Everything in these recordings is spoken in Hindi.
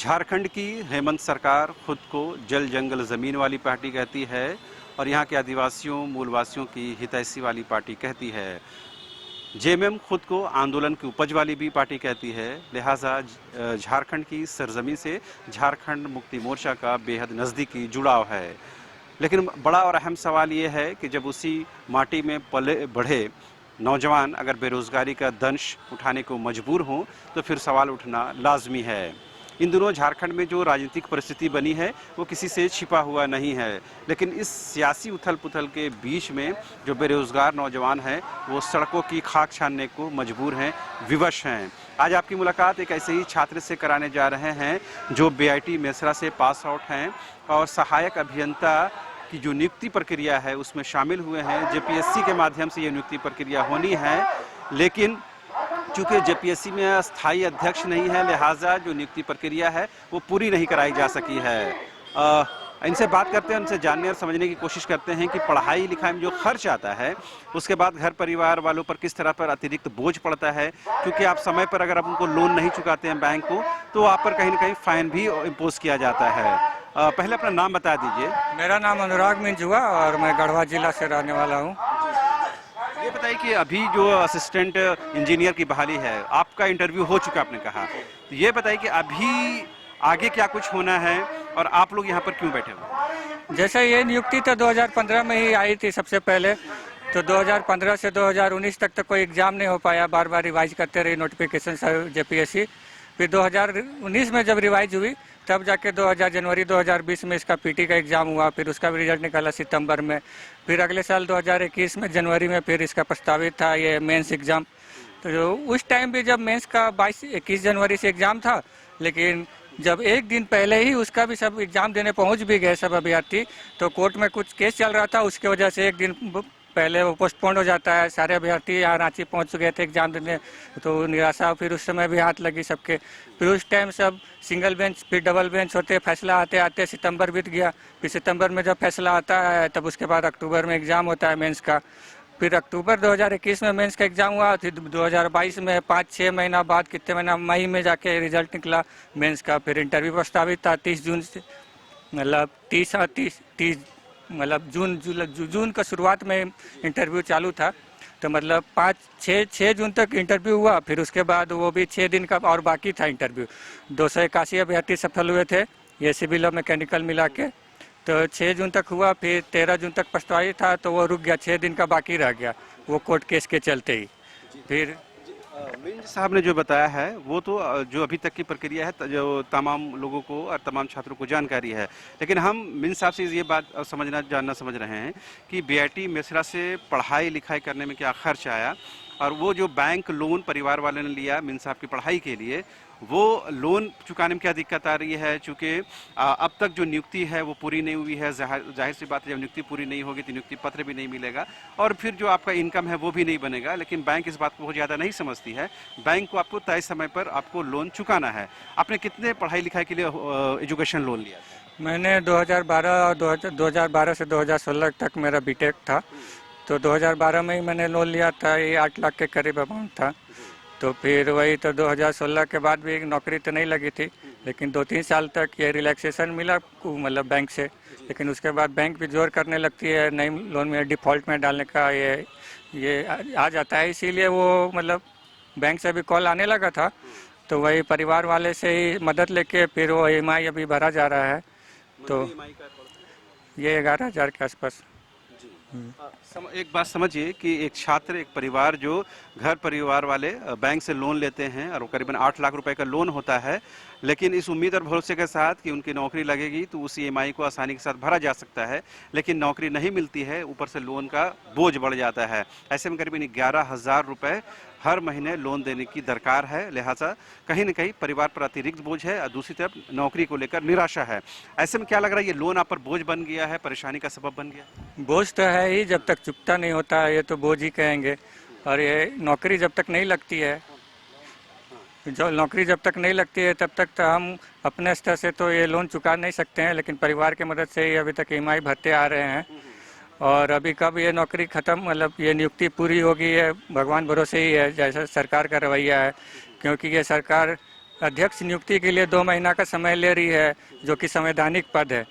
झारखंड की हेमंत सरकार खुद को जल जंगल ज़मीन वाली पार्टी कहती है और यहाँ के आदिवासियों मूलवासियों की हितैषी वाली पार्टी कहती है। जेएमएम खुद को आंदोलन की उपज वाली भी पार्टी कहती है। लिहाजा झारखंड की सरजमी से झारखंड मुक्ति मोर्चा का बेहद नज़दीकी जुड़ाव है। लेकिन बड़ा और अहम सवाल ये है कि जब उसी माटी में पले बढ़े नौजवान अगर बेरोजगारी का दंश उठाने को मजबूर हों तो फिर सवाल उठना लाजमी है। इन दिनों झारखंड में जो राजनीतिक परिस्थिति बनी है वो किसी से छिपा हुआ नहीं है, लेकिन इस सियासी उथल पुथल के बीच में जो बेरोजगार नौजवान हैं वो सड़कों की खाक छानने को मजबूर हैं, विवश हैं। आज आपकी मुलाकात एक ऐसे ही छात्र से कराने जा रहे हैं जो बीआईटी मेसरा से पास आउट हैं और सहायक अभियंता की जो नियुक्ति प्रक्रिया है उसमें शामिल हुए हैं। जेपीएससी के माध्यम से ये नियुक्ति प्रक्रिया होनी है, लेकिन चूँकि जेपीएससी में अस्थायी अध्यक्ष नहीं है, लिहाजा जो नियुक्ति प्रक्रिया है वो पूरी नहीं कराई जा सकी है। इनसे बात करते हैं, उनसे जानने और समझने की कोशिश करते हैं कि पढ़ाई लिखाई में जो खर्च आता है उसके बाद घर परिवार वालों पर किस तरह पर अतिरिक्त बोझ पड़ता है, क्योंकि आप समय पर अगर आप उनको लोन नहीं चुकाते हैं बैंक को तो आप पर कहीं ना कहीं फाइन भी इम्पोज किया जाता है। पहले अपना नाम बता दीजिए। मेरा नाम अनुराग मिंज हुआ और मैं गढ़वा जिला से रहने वाला हूँ। ये बताइए कि अभी जो असिस्टेंट इंजीनियर की बहाली है, आपका इंटरव्यू हो चुका आपने कहा, तो ये बताइए कि अभी आगे क्या कुछ होना है और आप लोग यहाँ पर क्यों बैठे हो? जैसे ये नियुक्ति तो 2015 में ही आई थी सबसे पहले, तो 2015 से 2019 तक तो कोई एग्ज़ाम नहीं हो पाया, बार बार रिवाइज करते रही नोटिफिकेशन जेपीएससी। फिर 2019 में जब रिवाइज हुई तब जाके जनवरी 2020 में इसका पीटी का एग्ज़ाम हुआ, फिर उसका भी रिजल्ट निकाला सितंबर में। फिर अगले साल 2021 में जनवरी में फिर इसका प्रस्तावित था ये मेंस एग्ज़ाम। तो जो उस टाइम भी जब मेंस का 21 जनवरी से एग्ज़ाम था, लेकिन जब एक दिन पहले ही उसका भी सब एग्ज़ाम देने पहुंच भी गए सब अभ्यर्थी, तो कोर्ट में कुछ केस चल रहा था, उसकी वजह से एक दिन पहले वो पोस्टपोन हो जाता है। सारे अभ्यर्थी यहाँ रांची पहुँच गए थे एग्ज़ाम देने, तो निराशा फिर उस समय भी हाथ लगी सबके। फिर उस टाइम सब सिंगल बेंच फिर डबल बेंच होते, फैसला आते आते सितंबर बीत गया। फिर सितंबर में जब फैसला आता है तब उसके बाद अक्टूबर में एग्ज़ाम होता है मेंस का। फिर अक्टूबर 2021 में मेंस का एग्ज़ाम हुआ। फिर 2022 में 5-6 महीना बाद, कितने महीना, मई में जाके रिजल्ट निकला मेंस का। फिर इंटरव्यू प्रस्तावित था 30 जून से, मतलब 30 मतलब जून का शुरुआत में इंटरव्यू चालू था। तो मतलब 5-6 जून तक इंटरव्यू हुआ। फिर उसके बाद वो भी 6 दिन का और बाकी था इंटरव्यू। 281 अभ्यर्थी सफल हुए थे ये सिविल और मैकेनिकल मिला के। तो 6 जून तक हुआ, फिर 13 जून तक प्रस्तावित था तो वो रुक गया, 6 दिन का बाकी रह गया वो कोर्ट केस के चलते ही। फिर मिंज साहब ने जो बताया है वो तो जो अभी तक की प्रक्रिया है जो तमाम लोगों को और तमाम छात्रों को जानकारी है, लेकिन हम मिंज साहब से ये बात जानना समझ रहे हैं कि बीआईटी मेसरा से पढ़ाई लिखाई करने में क्या खर्च आया और वो जो बैंक लोन परिवार वाले ने लिया मिंज साहब की पढ़ाई के लिए, वो लोन चुकाने में क्या दिक्कत आ रही है, चूँकि अब तक जो नियुक्ति है वो पूरी नहीं हुई है। जाहिर सी बात है, जब नियुक्ति पूरी नहीं होगी तो नियुक्ति पत्र भी नहीं मिलेगा और फिर जो आपका इनकम है वो भी नहीं बनेगा। लेकिन बैंक इस बात को बहुत ज़्यादा नहीं समझती है। बैंक को आपको तय समय पर आपको लोन चुकाना है। आपने कितने पढ़ाई लिखाई के लिए एजुकेशन लोन लिया? मैंने 2012 से 2016 तक मेरा बीटेक था, तो 2012 में ही मैंने लोन लिया था। ये 8 लाख के करीब अमाउंट था। तो फिर वही तो 2016 के बाद भी नौकरी तो नहीं लगी थी, लेकिन 2-3 साल तक ये रिलैक्सेशन मिला मतलब बैंक से। लेकिन उसके बाद बैंक भी जोर करने लगती है नई लोन में डिफ़ॉल्ट में डालने का, ये आ जाता है। इसीलिए वो मतलब बैंक से भी कॉल आने लगा था, तो वही परिवार वाले से ही मदद लेके फिर वो EMI अभी भरा जा रहा है। तो ये 11,000 के आसपास। एक बात समझिए कि एक छात्र, एक परिवार जो घर परिवार वाले बैंक से लोन लेते हैं और वो करीबन 8 लाख रुपए का लोन होता है, लेकिन इस उम्मीद और भरोसे के साथ कि उनकी नौकरी लगेगी तो उस EMI को आसानी के साथ भरा जा सकता है, लेकिन नौकरी नहीं मिलती है, ऊपर से लोन का बोझ बढ़ जाता है। ऐसे में करीबन 11,000 रुपये हर महीने लोन देने की दरकार है। लिहाजा कहीं न कहीं परिवार पर अतिरिक्त बोझ है और दूसरी तरफ नौकरी को लेकर निराशा है। ऐसे में क्या लग रहा है, ये लोन आप पर बोझ बन गया है, परेशानी का सबब बन गया? बोझ तो है ही, जब तक चुकता नहीं होता है ये तो बोझ ही कहेंगे। और ये नौकरी जब तक नहीं लगती है, जो नौकरी जब तक नहीं लगती है तब तक तो हम अपने स्तर से तो ये लोन चुका नहीं सकते हैं, लेकिन परिवार की मदद से ही अभी तक EMI भरते आ रहे हैं। और अभी कब ये नौकरी ख़त्म, मतलब ये नियुक्ति पूरी होगी, ये भगवान भरोसे ही है, जैसा सरकार का रवैया है। क्योंकि ये सरकार अध्यक्ष नियुक्ति के लिए 2 महीना का समय ले रही है, जो कि संवैधानिक पद है।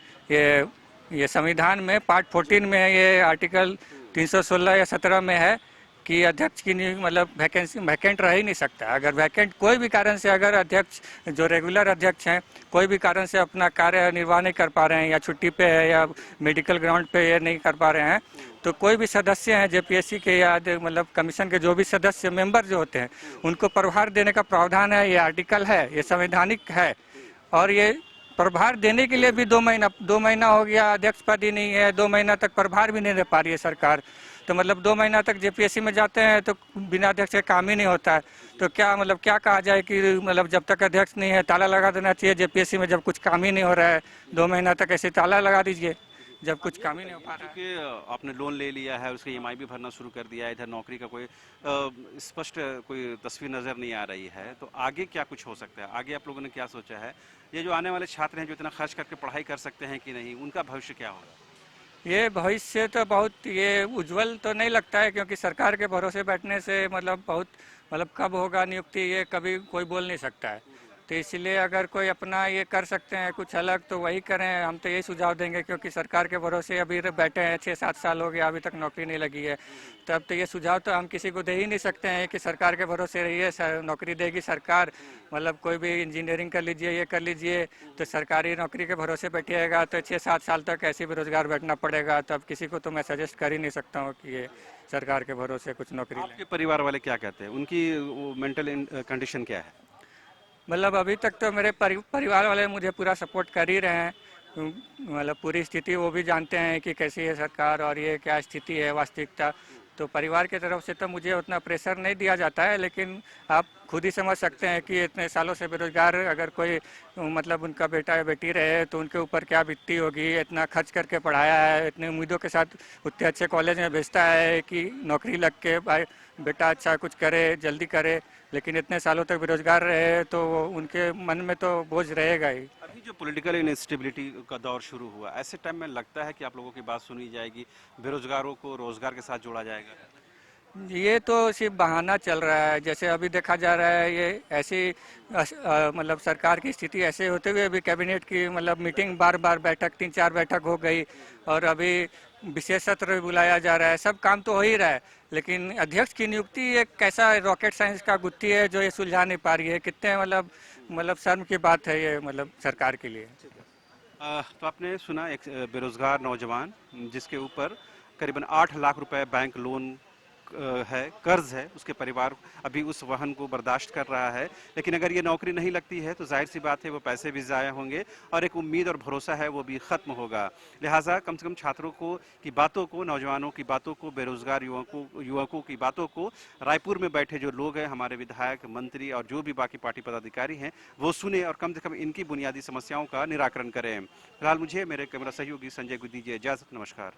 ये संविधान में पार्ट 14 में ये आर्टिकल 316 या 17 में है कि अध्यक्ष की मतलब वैकेंसी वैकेंट रह ही नहीं सकता। अगर वैकेंट कोई भी कारण से, अगर अध्यक्ष जो रेगुलर अध्यक्ष हैं कोई भी कारण से अपना कार्य निर्वाह नहीं कर पा रहे हैं, या छुट्टी पे है या मेडिकल ग्राउंड पे ये नहीं कर पा रहे हैं, तो कोई भी सदस्य हैं जेपीएससी के या मतलब कमीशन के जो भी सदस्य मेंबर जो होते हैं उनको प्रभार देने का प्रावधान है। ये आर्टिकल है, ये संवैधानिक है। और ये प्रभार देने के लिए भी 2 महीना हो गया, अध्यक्ष पद ही नहीं है, 2 महीना तक प्रभार भी नहीं दे पा रही है सरकार। तो मतलब 2 महीना तक जेपीएससी में जाते हैं तो बिना अध्यक्ष के काम ही नहीं होता है। तो क्या मतलब क्या कहा जाए कि मतलब जब तक अध्यक्ष नहीं है ताला लगा देना चाहिए जेपीएससी में, जब कुछ काम ही नहीं हो रहा है 2 महीना तक ऐसे ताला लगा दीजिए जब कुछ काम ही नहीं हो पा रहा है। क्योंकि आपने लोन ले लिया है, उसका ईएमआई भी भरना शुरू कर दिया है, इधर नौकरी का कोई स्पष्ट कोई तस्वीर नज़र नहीं आ रही है, तो आगे क्या कुछ हो सकता है? आगे आप लोगों ने क्या सोचा है? ये जो आने वाले छात्र हैं जो इतना खर्च करके पढ़ाई कर सकते हैं कि नहीं, उनका भविष्य क्या होगा? ये भविष्य तो बहुत ये उज्जवल तो नहीं लगता है, क्योंकि सरकार के भरोसे बैठने से मतलब बहुत मतलब कब होगा नियुक्ति ये कभी कोई बोल नहीं सकता है। तो इसलिए अगर कोई अपना ये कर सकते हैं कुछ अलग तो वही करें, हम तो यही सुझाव देंगे। क्योंकि सरकार के भरोसे अभी बैठे हैं, 6-7 साल हो गया अभी तक नौकरी नहीं लगी है। तब तो ये सुझाव तो हम किसी को दे ही नहीं सकते हैं कि सरकार के भरोसे रहिए, नौकरी देगी सरकार। मतलब कोई भी इंजीनियरिंग कर लीजिए, ये कर लीजिए, तो सरकारी नौकरी के भरोसे बैठिएगा तो 6-7 साल तक ऐसे बेरोजगार बैठना पड़ेगा। तो अब किसी को तो मैं सजेस्ट कर ही नहीं सकता हूँ कि ये सरकार के भरोसे कुछ नौकरी लें। आपके परिवार वाले क्या कहते हैं? उनकी मेंटल कंडीशन क्या है? मतलब अभी तक तो मेरे परिवार वाले मुझे पूरा सपोर्ट कर ही रहे हैं। मतलब पूरी स्थिति वो भी जानते हैं कि कैसी है सरकार और ये क्या स्थिति है वास्तविकता। तो परिवार की तरफ से तो मुझे उतना प्रेशर नहीं दिया जाता है, लेकिन आप खुद ही समझ सकते हैं कि इतने सालों से बेरोजगार अगर कोई मतलब उनका बेटा या बेटी रहे तो उनके ऊपर क्या बीतती होगी। इतना खर्च करके पढ़ाया है, इतने उम्मीदों के साथ उतने अच्छे कॉलेज में भेजता है कि नौकरी लग के भाई बेटा अच्छा कुछ करे, जल्दी करे, लेकिन इतने सालों तक बेरोजगार रहे तो उनके मन में तो बोझ रहेगा ही। अभी जो पॉलिटिकल इनस्टेबिलिटी का दौर शुरू हुआ, ऐसे टाइम में लगता है कि आप लोगों की बात सुनी जाएगी, बेरोजगारों को रोजगार के साथ जोड़ा जाएगा? ये तो सिर्फ बहाना चल रहा है। जैसे अभी देखा जा रहा है ये ऐसी मतलब सरकार की स्थिति ऐसे होते हुए भी कैबिनेट की मतलब मीटिंग बार बार बैठक 3-4 बैठक हो गई और अभी विशेष सत्र बुलाया जा रहा है। सब काम तो हो ही रहा है, लेकिन अध्यक्ष की नियुक्ति एक कैसा रॉकेट साइंस का गुत्थी है जो ये सुलझा नहीं पा रही है। कितने मतलब शर्म की बात है ये मतलब सरकार के लिए। तो आपने सुना एक बेरोजगार नौजवान जिसके ऊपर करीबन 8 लाख रुपए बैंक लोन है, कर्ज है, उसके परिवार अभी उस वाहन को बर्दाश्त कर रहा है। लेकिन अगर ये नौकरी नहीं लगती है तो जाहिर सी बात है वो पैसे भी ज़ाया होंगे और एक उम्मीद और भरोसा है वो भी ख़त्म होगा। लिहाजा कम से कम छात्रों को की बातों को, नौजवानों की बातों को, बेरोजगार युवकों की बातों को रायपुर में बैठे जो लोग हैं, हमारे विधायक, मंत्री और जो भी बाकी पार्टी पदाधिकारी हैं, वो सुने और कम से कम इनकी बुनियादी समस्याओं का निराकरण करें। फिलहाल मुझे मेरे कैमरा सहयोगी संजय को दीजिए इजाज़त। नमस्कार।